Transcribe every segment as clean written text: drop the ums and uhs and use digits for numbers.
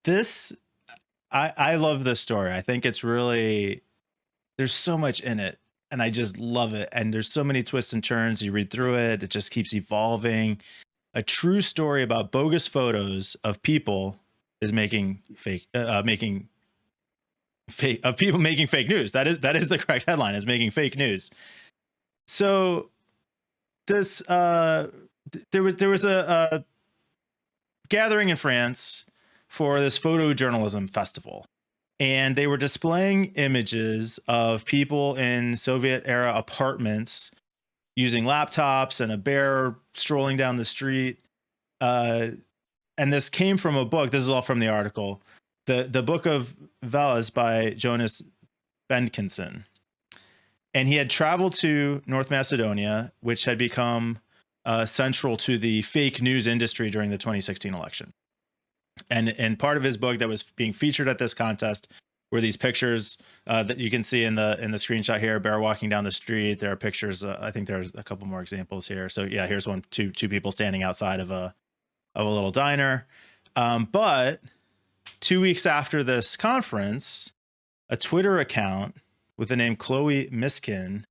This I love this story. I think it's really there's so much in it, and I just love it, and there's so many twists and turns. You read through it, it just keeps evolving. A true story about bogus photos of people is making fake of people making fake news. That is the correct headline, is making fake news. So this there was a gathering in France for this photojournalism festival. And they were displaying images of people in Soviet era apartments using laptops and a bear strolling down the street. Uh, and this came from a book. This is all from the article. The book of Velas by Jonas Benkinson. And he had traveled to North Macedonia, which had become central to the fake news industry during the 2016 election. And part of his book that was being featured at this contest were these pictures that you can see in the screenshot here. Bear walking down the street. There are pictures. I think there's a couple more examples here. So yeah, here's one, two people standing outside of a little diner. But 2 weeks after this conference, a Twitter account with the name Chloe Miskin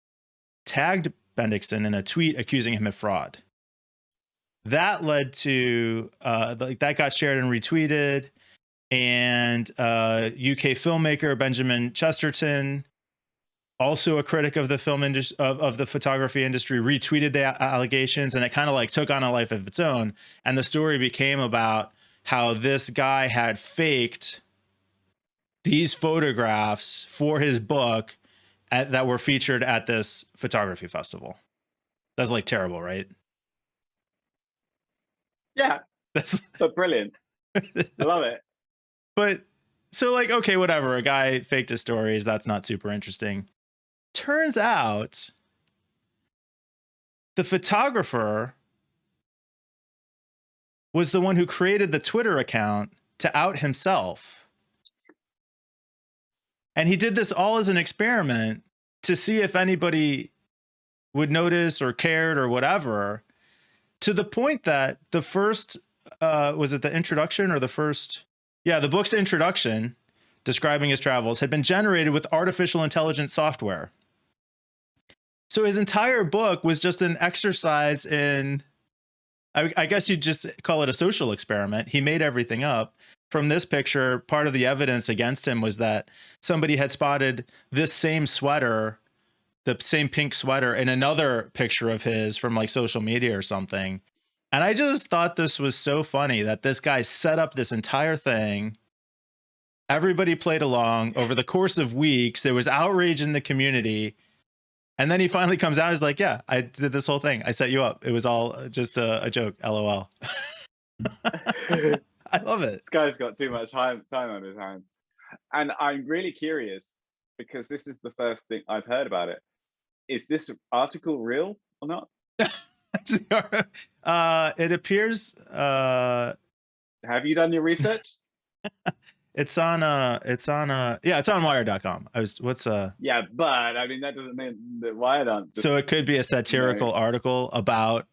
tagged Bendixson in a tweet accusing him of fraud. That led to that got shared and retweeted, and UK filmmaker Benjamin Chesterton, also a critic of the film industry of the photography industry, retweeted the allegations, and it kind of like took on a life of its own. And the story became about how this guy had faked these photographs for his book that were featured at this photography festival. That's like terrible, right? Yeah, That's so brilliant. I love it. But so like, okay, whatever. A guy faked his stories. That's not super interesting. Turns out the photographer was the one who created the Twitter account to out himself. And he did this all as an experiment to see if anybody would notice or cared or whatever, to the point that the first, was it the introduction or the first? Yeah, the book's introduction describing his travels had been generated with artificial intelligence software. So his entire book was just an exercise in, I guess you'd just call it a social experiment. He made everything up. From this picture, part of the evidence against him was that somebody had spotted this same sweater, the same pink sweater, in another picture of his from like social media or something. And I just thought this was so funny that this guy set up this entire thing. Everybody played along over the course of weeks. There was outrage in the community. And then he finally comes out and is like, yeah, I did this whole thing. I set you up. It was all just a joke. LOL. I love it. This guy's got too much time on his hands. And I'm really curious, because this is the first thing I've heard about it. Is this article real or not? It appears. Have you done your research? It's on Wired.com. Yeah, but I mean that doesn't mean that Wired aren't. So it could be a satirical article about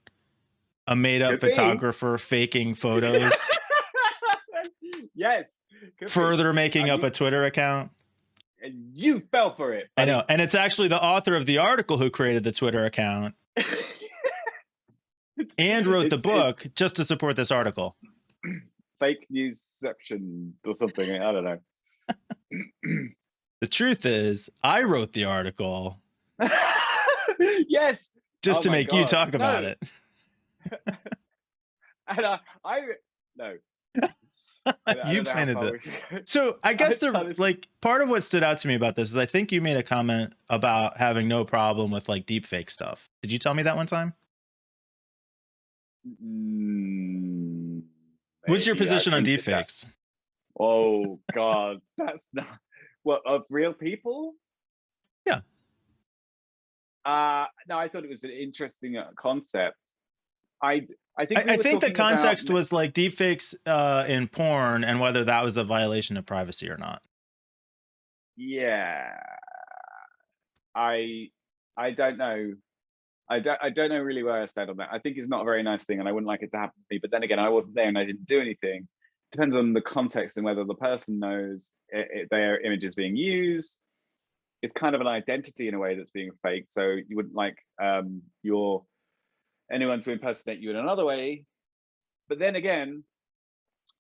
a made-up photographer faking photos. Yes. Further making up a Twitter account. And you fell for it. Buddy. I know. And it's actually the author of the article who created the Twitter account and wrote the book just to support this article. Fake newsception or something. I don't know. The truth is, I wrote the article. Yes. Just to make you talk about it. And no. You planted it. So I guess part of what stood out to me about this is I think you made a comment about having no problem with like deep fake stuff. Did you tell me that one time? What's your position on deep fakes? Oh God, that's not what, of real people? Yeah. No, I thought it was an interesting concept. I think the context was like deepfakes in porn and whether that was a violation of privacy or not. Yeah, I don't know. I don't know really where I stand on that. I think it's not a very nice thing, and I wouldn't like it to happen to me. But then again, I wasn't there and I didn't do anything. depends on the context and whether the person knows their image is being used. It's kind of an identity in a way that's being faked. So you wouldn't like your anyone to impersonate you in another way. But then again,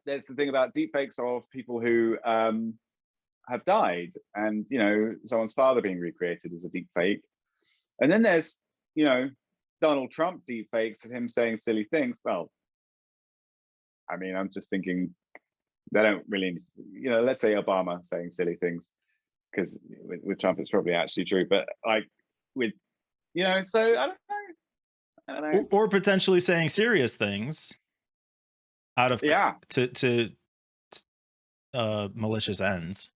there's the thing about deepfakes of people who have died, and someone's father being recreated as a deepfake. And then there's Donald Trump deepfakes of him saying silly things. Well, I mean, I'm just thinking they don't really, let's say Obama saying silly things, because with Trump it's probably actually true. But like with, so I don't know. I don't know. Or potentially saying serious things out of Yeah. to malicious ends.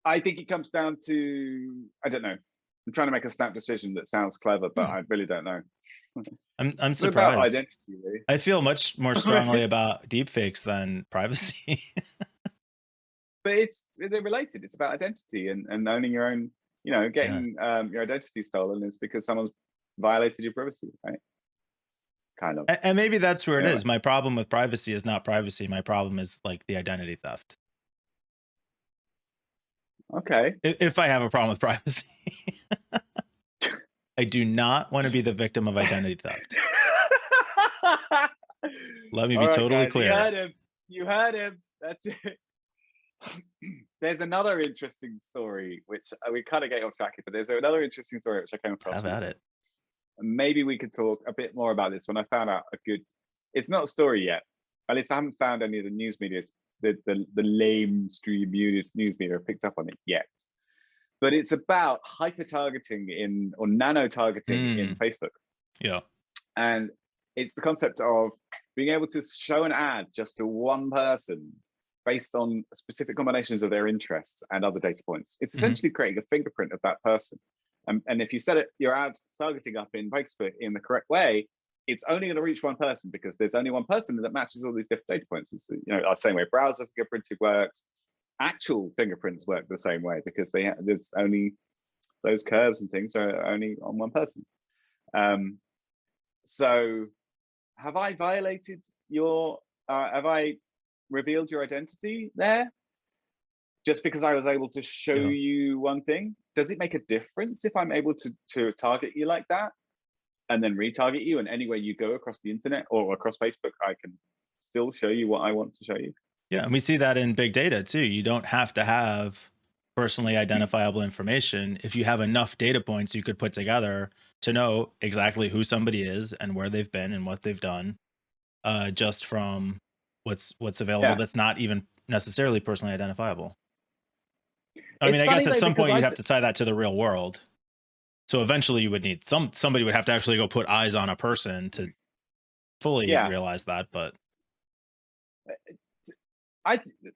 I think it comes down to, I don't know. I'm trying to make a snap decision that sounds clever, but I really don't know. I'm It's surprised. about identity, really. I feel much more strongly about deepfakes than privacy. But they're related. It's about identity and owning your own. Getting your identity stolen is because someone's violated your privacy, right? Kind of. And maybe that's where it Anyway. is. My problem with privacy is not privacy. My problem is like the identity theft. Okay. If I have a problem with privacy, I do not want to be the victim of identity theft. Let me be totally guys, clear. You heard him. That's it. There's another interesting story, which we kind of get off track here, but there's another interesting story which I came across. Have at it. And maybe we could talk a bit more about this when I found out it's not a story yet. At least I haven't found any of the news media, the lamestream news media picked up on it yet. But it's about hyper targeting or nano targeting in Facebook. Yeah. And it's the concept of being able to show an ad just to one person based on specific combinations of their interests and other data points. It's essentially creating a fingerprint of that person. And if you set your ad targeting up in Facebook in the correct way, it's only going to reach one person because there's only one person that matches all these different data points. It's the same way browser fingerprinting works. Actual fingerprints work the same way because there's only those curves and things are only on one person. So have I violated have I revealed your identity there just because I was able to show you one thing? Does it make a difference if I'm able to target you like that and then retarget you, and anywhere you go across the internet or across Facebook, I can still show you what I want to show you? Yeah, and we see that in big data too. You don't have to have personally identifiable information. If you have enough data points you could put together to know exactly who somebody is and where they've been and what they've done, just from what's available that's not even necessarily personally identifiable. I mean, I guess at some point you have to tie that to the real world. So eventually you would need somebody would have to actually go put eyes on a person to fully realize that. But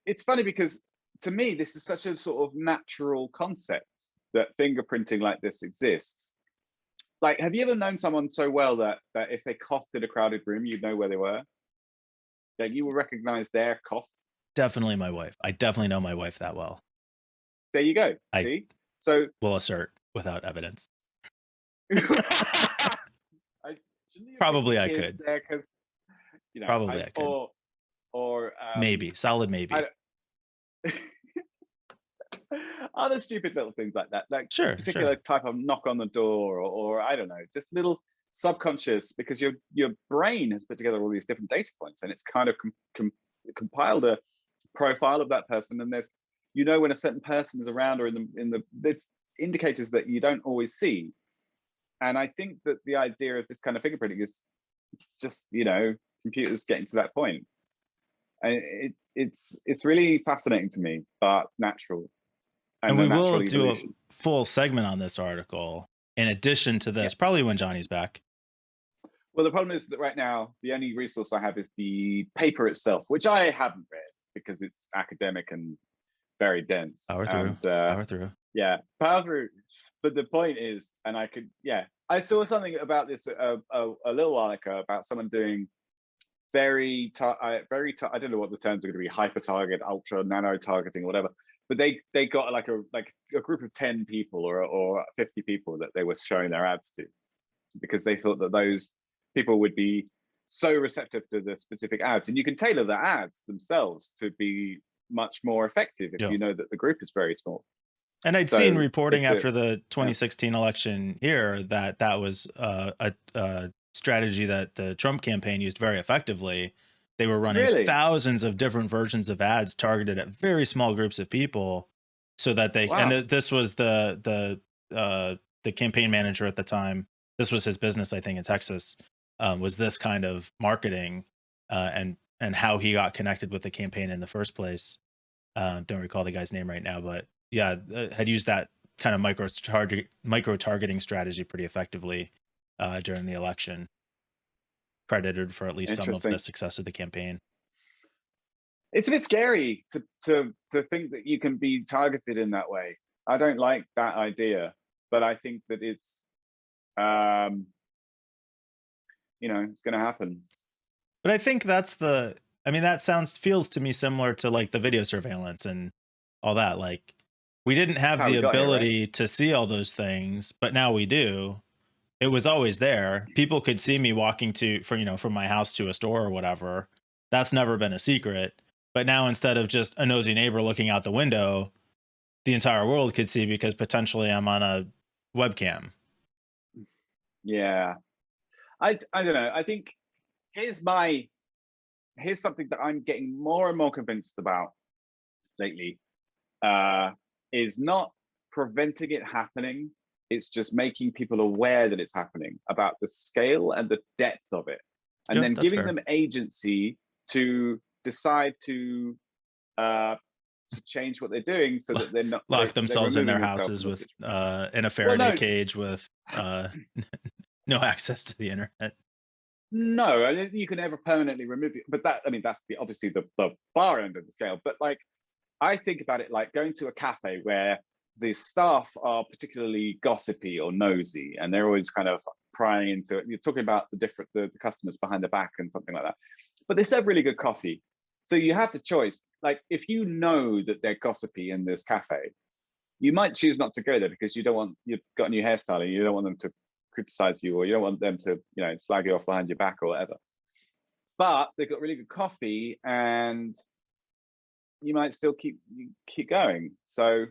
it's funny because to me, this is such a sort of natural concept that fingerprinting like this exists. Like, have you ever known someone so well that if they coughed in a crowded room, you'd know where they were? Like, you will recognize their cough? Definitely my wife. I definitely know my wife that well. There you go. See? So will assert without evidence. Probably I could. There Probably I could. Or maybe, solid maybe. Other stupid little things like that, like particular type of knock on the door, or I don't know, just little subconscious, because your brain has put together all these different data points and it's kind of compiled a profile of that person. And there's when a certain person is around, or there's indicators that you don't always see. And I think that the idea of this kind of fingerprinting is just computers getting to that point. And it's really fascinating to me, but natural. And we will do a full segment on this article in addition to this, probably when Johnny's back. Well, the problem is that right now, the only resource I have is the paper itself, which I haven't read because it's academic and very dense. Power through. Yeah, power through. But the point is, and I saw something about this a little while ago about someone doing I don't know what the terms are going to be, hyper target, ultra nano targeting, or whatever. But they got like a group of 10 people or 50 people that they were showing their ads to, because they thought that those people would be so receptive to the specific ads, and you can tailor the ads themselves to be much more effective if Yeah. you know that the group is very small. And I'd So seen reporting it's a after the yeah. 2016 election here that that was a strategy that the Trump campaign used very effectively. They were running Really? thousands of different versions of ads targeted at very small groups of people, so that they and Wow. this was the campaign manager at the time. This was his business, I think, in Texas. Was this kind of marketing and how he got connected with the campaign in the first place? Don't recall the guy's name right now, but yeah, had used that kind of micro targeting strategy pretty effectively during the election. Credited for at least some of the Interesting. success of the campaign. It's a bit scary to think that you can be targeted in that way. I don't like that idea, but I think that it's it's going to happen. But I think that's the. I mean, that feels to me similar to like the video surveillance and all that. Like, we didn't That's have how the we got here, right? ability to see all those things, but now we do. It was always there. People could see me walking from my house to a store or whatever. That's never been a secret. But now, instead of just a nosy neighbor looking out the window, the entire world could see because potentially I'm on a webcam. Yeah. I don't know. I think here's my here's something that I'm getting more and more convinced about lately. Is not preventing it happening. It's just making people aware that it's happening, about the scale and the depth of it, and Yeah, then that's giving fair. them agency to decide to change what they're doing so that they're not Lock they're themselves in their removing themselves houses from the with situation. in a Well, Faraday no, cage with no access to the internet. no, I don't think you can ever permanently remove it. But that, I mean, that's obviously the far end of the scale. But like, I think about it like going to a cafe where the staff are particularly gossipy or nosy, and they're always kind of prying into it. You're talking about the customers behind the back and something like that. But they serve really good coffee, so you have the choice. Like, if you know that they're gossipy in this cafe, you might choose not to go there because you've got a new hairstyle and you don't want them to criticize you, or you don't want them to slag you off behind your back or whatever. But they've got really good coffee, and you might still keep going. So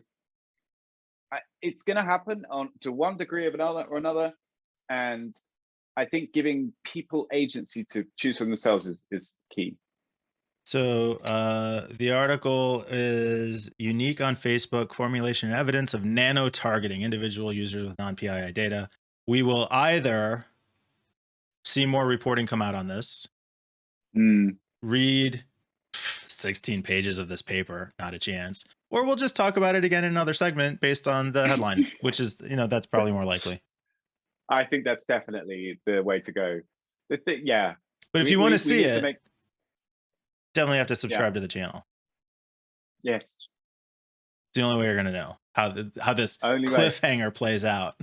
it's going to happen to one degree of another, and I think giving people agency to choose for themselves is key. So the article is unique on Facebook formulation and evidence of nano targeting individual users with non-PII data. We will either see more reporting come out on this, read 16 pages of this paper, not a chance, or we'll just talk about it again in another segment based on the headline, which is, that's probably more likely. I think that's definitely the way to go. Yeah, But if you want to we see need to it, make definitely have to yeah subscribe to the channel. yes It's the only way you're going to know how this only way. cliffhanger plays out.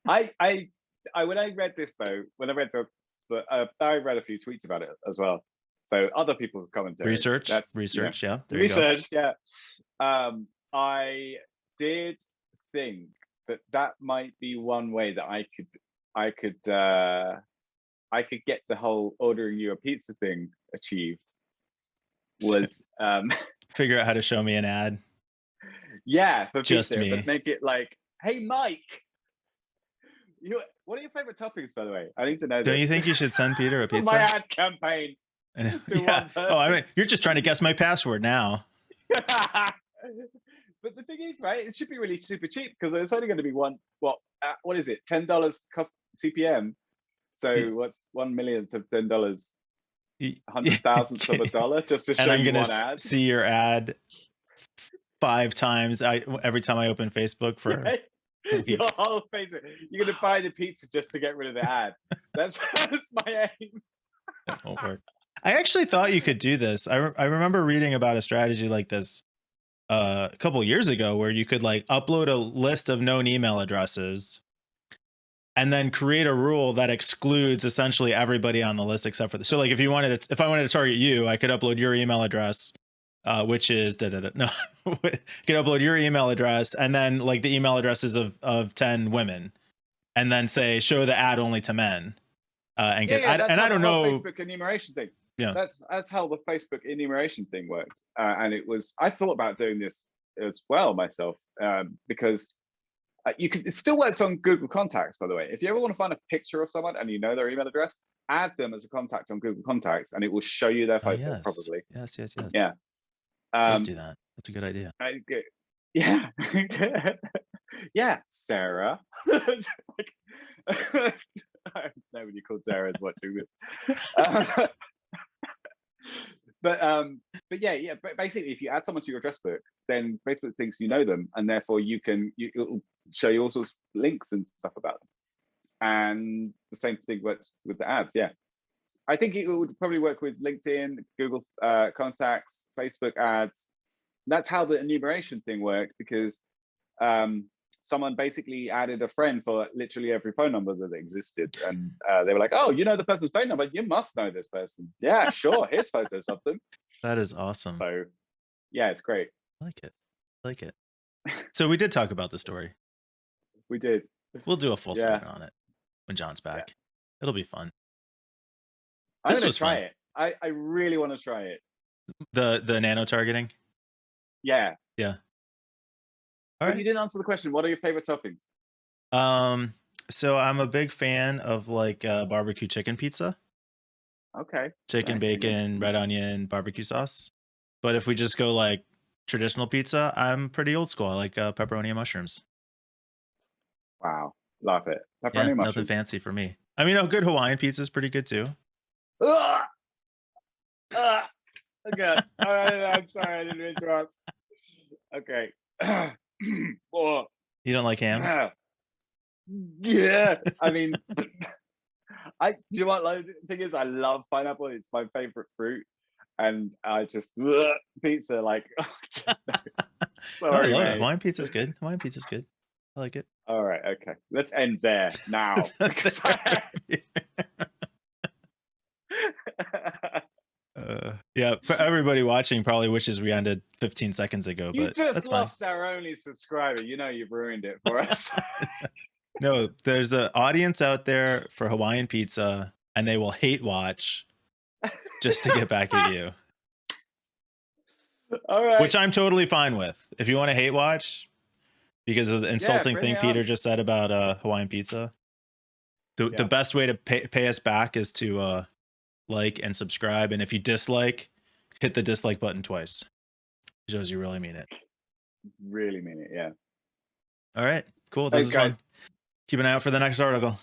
I when I read this though, when I read I read a few tweets about it as well. So other people's commentary. Research, That's yeah, there you go. research. Yeah. I did think that might be one way that I could get the whole ordering you a pizza thing achieved. Was Figure out how to show me an ad. yeah, for Just pizza, me. but make it like, hey Mike, what are your favorite toppings, by the way? I need to know. Don't you this. think you should send Peter a For pizza? my ad campaign to Yeah. one person. Oh, I mean, you're just trying to guess my password now. But the thing is, right? It should be really super cheap because it's only going to be what is it? $10 cost CPM. So what's 1/1,000,000th of $10? 100,000th of a dollar just to show and I'm you gonna one ad. see your ad 5 times every time I open Facebook for Right? Your whole face. You're gonna buy the pizza just to get rid of the ad. That's my aim. That won't work. I actually thought you could do this. I remember reading about a strategy like this a couple years ago where you could like upload a list of known email addresses and then create a rule that excludes essentially everybody on the list except for so like if I wanted to target you, I could upload your email address, which is no, you could upload your email address and then like the email addresses of 10 women, and then say show the ad only to men, and Yeah, get. yeah, that's And how I the don't whole know. Facebook enumeration thing. Yeah. That's how the Facebook enumeration thing worked. And it was, I thought about doing this as well myself, because it still works on Google Contacts, by the way. If you ever want to find a picture of someone and you know their email address, add them as a contact on Google Contacts, and it will show you their Oh photo yes. probably. Yes. Yes. Yes. Yeah. Let's Um, do that. That's a good idea. yeah. Yeah, Sarah. Like, nobody called Sarah is watching this. But yeah, but basically, if you add someone to your address book, then Facebook thinks you know them, and therefore it'll show you all sorts of links and stuff about them. And the same thing works with the ads. Yeah, I think it would probably work with LinkedIn, Google Contacts, Facebook ads. That's how the enumeration thing worked, because someone basically added a friend for literally every phone number that existed, and they were like, "Oh, you know the person's phone number? You must know this person." Yeah, sure. Here's photos of them. That is awesome. So, yeah, it's great. I like it. I like it. So we did talk about the story. We did. We'll do a full Yeah. segment on it when John's back. It'll be fun. I'm This gonna was try fun. it. I really want to try it. The nano targeting. Yeah. Yeah. But All right. you didn't answer the question. What are your favorite toppings? So I'm a big fan of like barbecue chicken pizza, Okay. chicken, Nice, thank you. bacon, red onion, barbecue sauce. But if we just go like traditional pizza, I'm pretty old school. I like pepperoni and mushrooms. Wow, love it. Pepperoni Yeah, and nothing mushrooms. fancy for me. I mean, a good Hawaiian pizza is pretty good too. Oh God. All right, I'm sorry, I didn't mean to ask. Okay. Oh, You don't like ham? yeah. I mean, do you know what? Like, the thing is, I love pineapple. It's my favorite fruit, and I just pizza. Like, No, I sorry, love it. mate. Hawaiian pizza's good. Hawaiian pizza's good. I like it. All right, okay. Let's end there now. Yeah, for everybody watching probably wishes we ended 15 seconds ago, You but just that's fine. lost our only subscriber. You know you've ruined it for us. No, there's an audience out there for Hawaiian pizza, and they will hate watch just to get back at you. All right. Which I'm totally fine with. If you want to hate watch because of the insulting bring thing it Peter on. just said about Hawaiian pizza, the best way to pay us back is to like and subscribe. And if you dislike, hit the dislike button twice. It shows you really mean it. Really mean it, yeah. All right, cool. This is fun. guys. Keep an eye out for the next article.